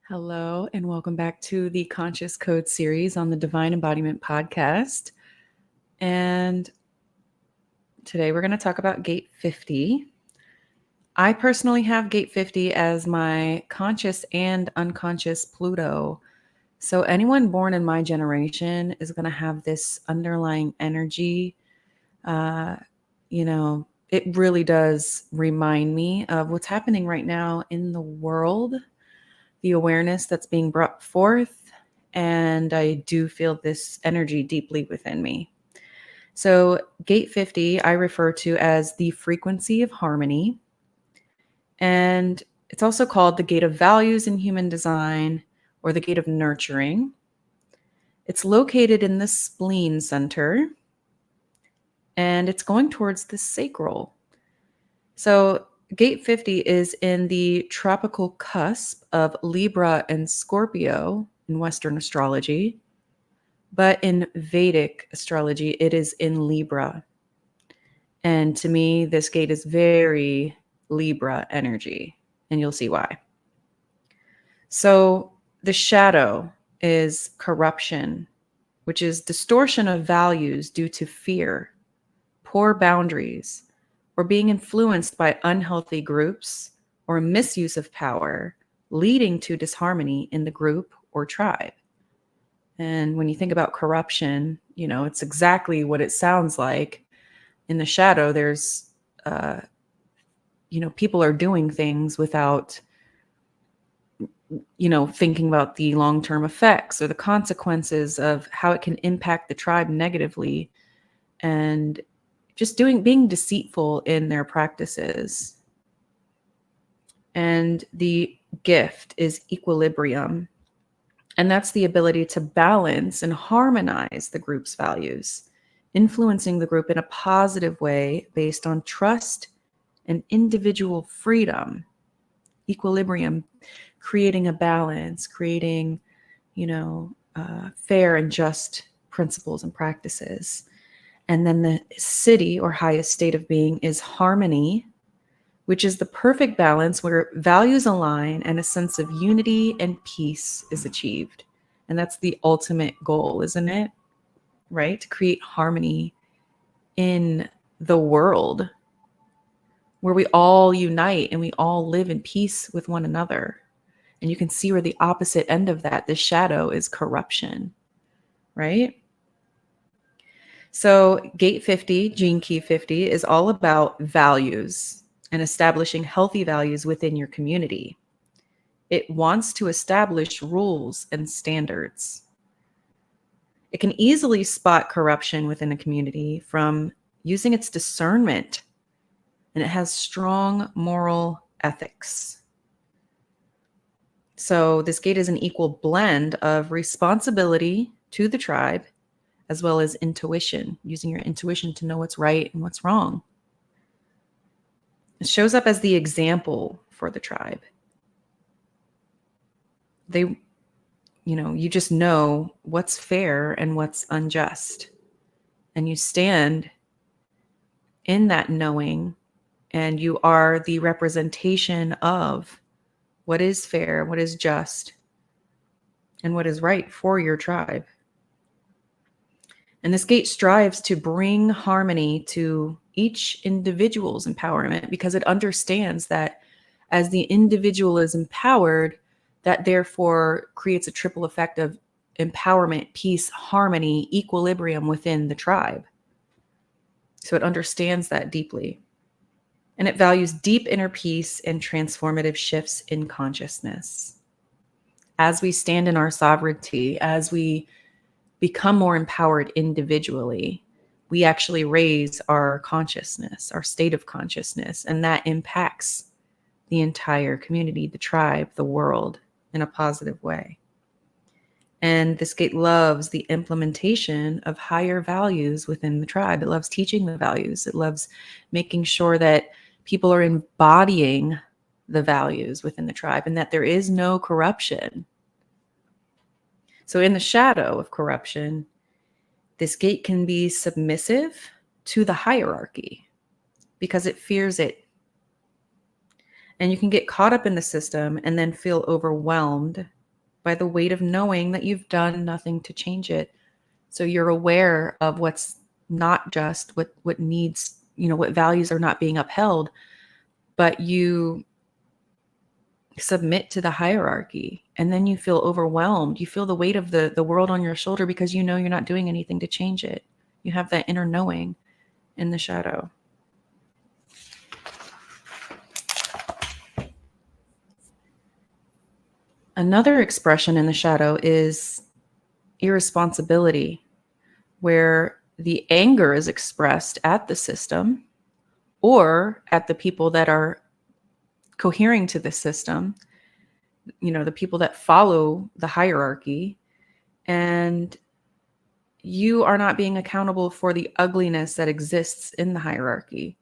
Hello, and welcome back to the Conscious Code series on the Divine Embodiment podcast. And today we're going to talk about Gate 50. I personally have Gate 50 as my conscious and unconscious Pluto. So anyone born in my generation is going to have this underlying energy. It really does remind me of what's happening right now in the world, the awareness that's being brought forth, and I do feel this energy deeply within me. So Gate 50, I refer to as the frequency of harmony, and it's also called the Gate of Values in Human Design or the Gate of Nurturing. It's located in the spleen center, and it's going towards the sacral. So Gate 50 is in the tropical cusp of Libra and Scorpio in Western astrology, but in Vedic astrology, it is in Libra. And to me, this gate is very Libra energy, and you'll see why. So the shadow is corruption, which is distortion of values due to fear, poor boundaries, or being influenced by unhealthy groups or misuse of power, leading to disharmony in the group or tribe. And when you think about corruption, it's exactly what it sounds like. In the shadow, there's, people are doing things without, thinking about the long-term effects or the consequences of how it can impact the tribe negatively, and just being deceitful in their practices. And the gift is equilibrium. And that's the ability to balance and harmonize the group's values, influencing the group in a positive way based on trust and individual freedom. Equilibrium, creating a balance, creating, fair and just principles and practices. And then the siddhi, or highest state of being, is harmony, which is the perfect balance where values align and a sense of unity and peace is achieved. And that's the ultimate goal, isn't it? Right? To create harmony in the world where we all unite and we all live in peace with one another. And you can see where the opposite end of that, the shadow, is corruption, right? So Gate 50, Gene Key 50, is all about values and establishing healthy values within your community. It wants to establish rules and standards. It can easily spot corruption within a community from using its discernment, and it has strong moral ethics. So this gate is an equal blend of responsibility to the tribe as well as intuition, using your intuition to know what's right and what's wrong. It shows up as the example for the tribe. You just know what's fair and what's unjust. And you stand in that knowing, and you are the representation of what is fair, what is just, and what is right for your tribe. And this gate strives to bring harmony to each individual's empowerment, because it understands that as the individual is empowered, that therefore creates a triple effect of empowerment, peace, harmony, equilibrium within the tribe. So it understands that deeply. And it values deep inner peace and transformative shifts in consciousness. As we stand in our sovereignty, as we become more empowered individually, we actually raise our consciousness, our state of consciousness, and that impacts the entire community, the tribe, the world in a positive way. And this gate loves the implementation of higher values within the tribe. It loves teaching the values. It loves making sure that people are embodying the values within the tribe and that there is no corruption. So in the shadow of corruption, this gate can be submissive to the hierarchy because it fears it. And you can get caught up in the system and then feel overwhelmed by the weight of knowing that you've done nothing to change it. So you're aware of what's not just, what needs, what values are not being upheld, but you submit to the hierarchy, and then you feel overwhelmed. You feel the weight of the world on your shoulder because you know you're not doing anything to change it. You have that inner knowing in the shadow. Another expression in the shadow is irresponsibility, where the anger is expressed at the system or at the people that are cohering to the system, the people that follow the hierarchy, and you are not being accountable for the ugliness that exists in the hierarchy.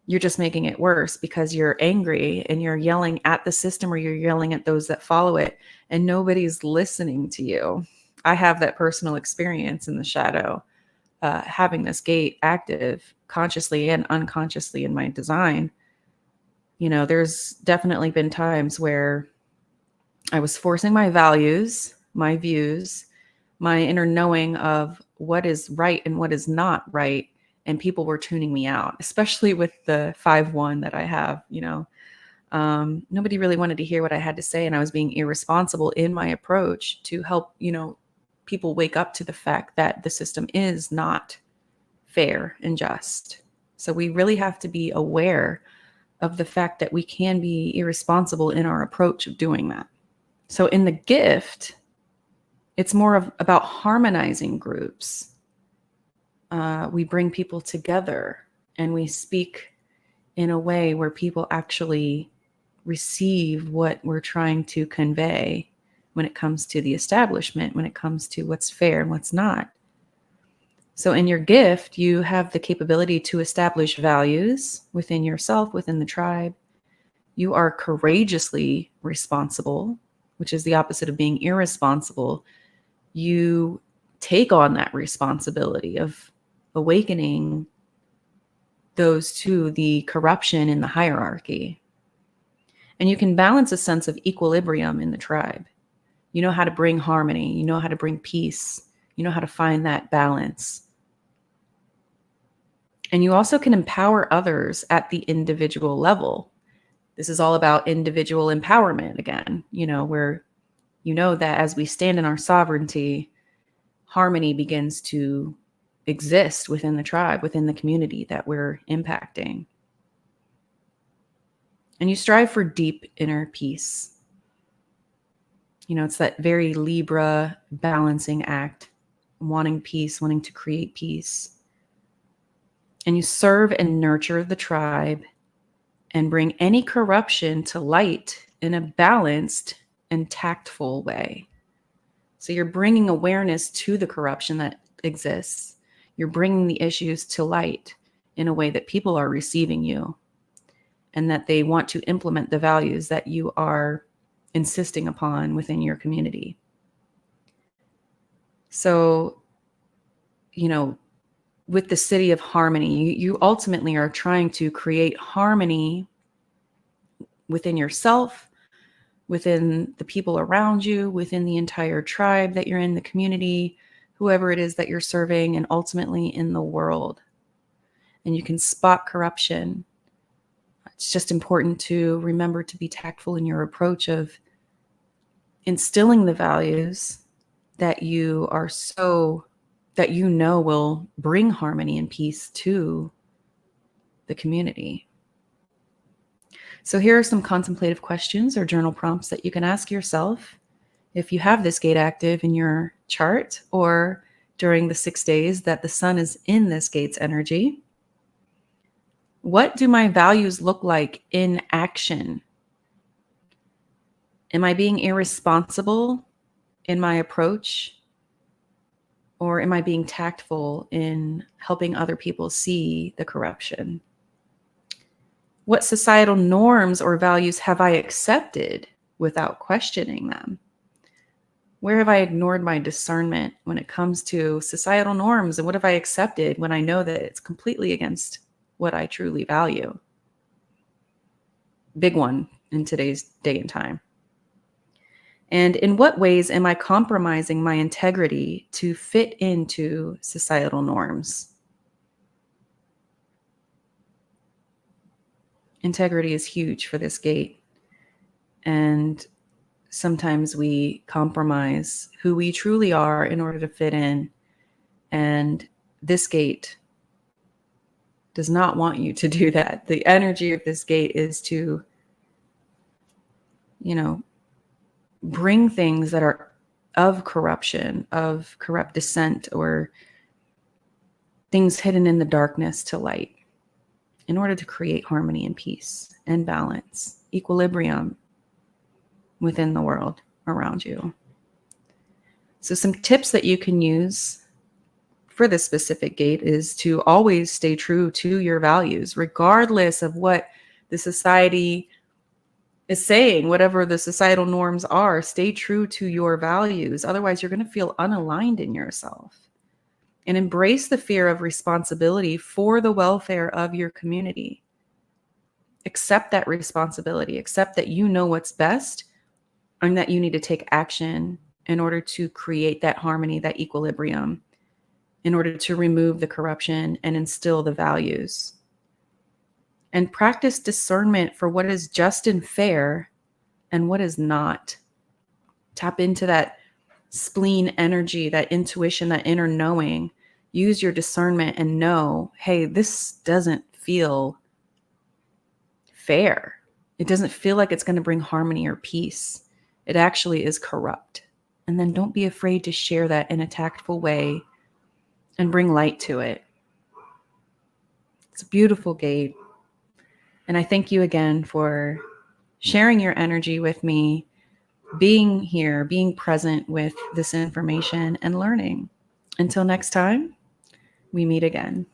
You're just making it worse because you're angry and you're yelling at the system, or you're yelling at those that follow it, and nobody's listening to you. I have that personal experience in the shadow, having this gate active consciously and unconsciously in my design. There's definitely been times where I was forcing my values, my views, my inner knowing of what is right and what is not right, and people were tuning me out, especially with the 5-1 that I have. Nobody really wanted to hear what I had to say, and I was being irresponsible in my approach to help, people wake up to the fact that the system is not fair and just. So we really have to be aware of the fact that we can be irresponsible in our approach of doing that. So in the gift, it's more about harmonizing groups. We bring people together and we speak in a way where people actually receive what we're trying to convey when it comes to the establishment, when it comes to what's fair and what's not. So in your gift, you have the capability to establish values within yourself, within the tribe. You are courageously responsible, which is the opposite of being irresponsible. You take on that responsibility of awakening those to the corruption in the hierarchy. And you can balance a sense of equilibrium in the tribe. You know how to bring harmony. You know how to bring peace. You know how to find that balance. And you also can empower others at the individual level. This is all about individual empowerment again, where that as we stand in our sovereignty, harmony begins to exist within the tribe, within the community that we're impacting. And you strive for deep inner peace. It's that very Libra balancing act, wanting peace, wanting to create peace. And you serve and nurture the tribe and bring any corruption to light in a balanced and tactful way. So you're bringing awareness to the corruption that exists. You're bringing the issues to light in a way that people are receiving you and that they want to implement the values that you are insisting upon within your community. So, with the Siddhi of Harmony, you ultimately are trying to create harmony within yourself, within the people around you, within the entire tribe that you're in, the community, whoever it is that you're serving, and ultimately in the world. And you can spot corruption. It's just important to remember to be tactful in your approach of instilling the values that you are that will bring harmony and peace to the community. So here are some contemplative questions or journal prompts that you can ask yourself if you have this gate active in your chart or during the 6 days that the sun is in this gate's energy. What do my values look like in action? Am I being irresponsible in my approach? Or am I being tactful in helping other people see the corruption? What societal norms or values have I accepted without questioning them? Where have I ignored my discernment when it comes to societal norms? And what have I accepted when I know that it's completely against what I truly value? Big one in today's day and time. And in what ways am I compromising my integrity to fit into societal norms? Integrity is huge for this gate. And sometimes we compromise who we truly are in order to fit in. And this gate does not want you to do that. The energy of this gate is to, bring things that are of corruption, of corrupt descent, or things hidden in the darkness to light in order to create harmony and peace and balance, equilibrium within the world around you. So some tips that you can use for this specific gate is to always stay true to your values, regardless of what the society is saying, whatever the societal norms are. Stay true to your values. Otherwise, you're going to feel unaligned in yourself. And embrace the fear of responsibility for the welfare of your community. Accept that responsibility. Accept that you know what's best and that you need to take action in order to create that harmony, that equilibrium, in order to remove the corruption and instill the values. And practice discernment for what is just and fair and what is not. Tap into that spleen energy, that intuition, that inner knowing. Use your discernment and know, hey, this doesn't feel fair. It doesn't feel like it's going to bring harmony or peace. It actually is corrupt. And then don't be afraid to share that in a tactful way and bring light to it. It's a beautiful gate. And I thank you again for sharing your energy with me, being here, being present with this information and learning. Until next time, we meet again.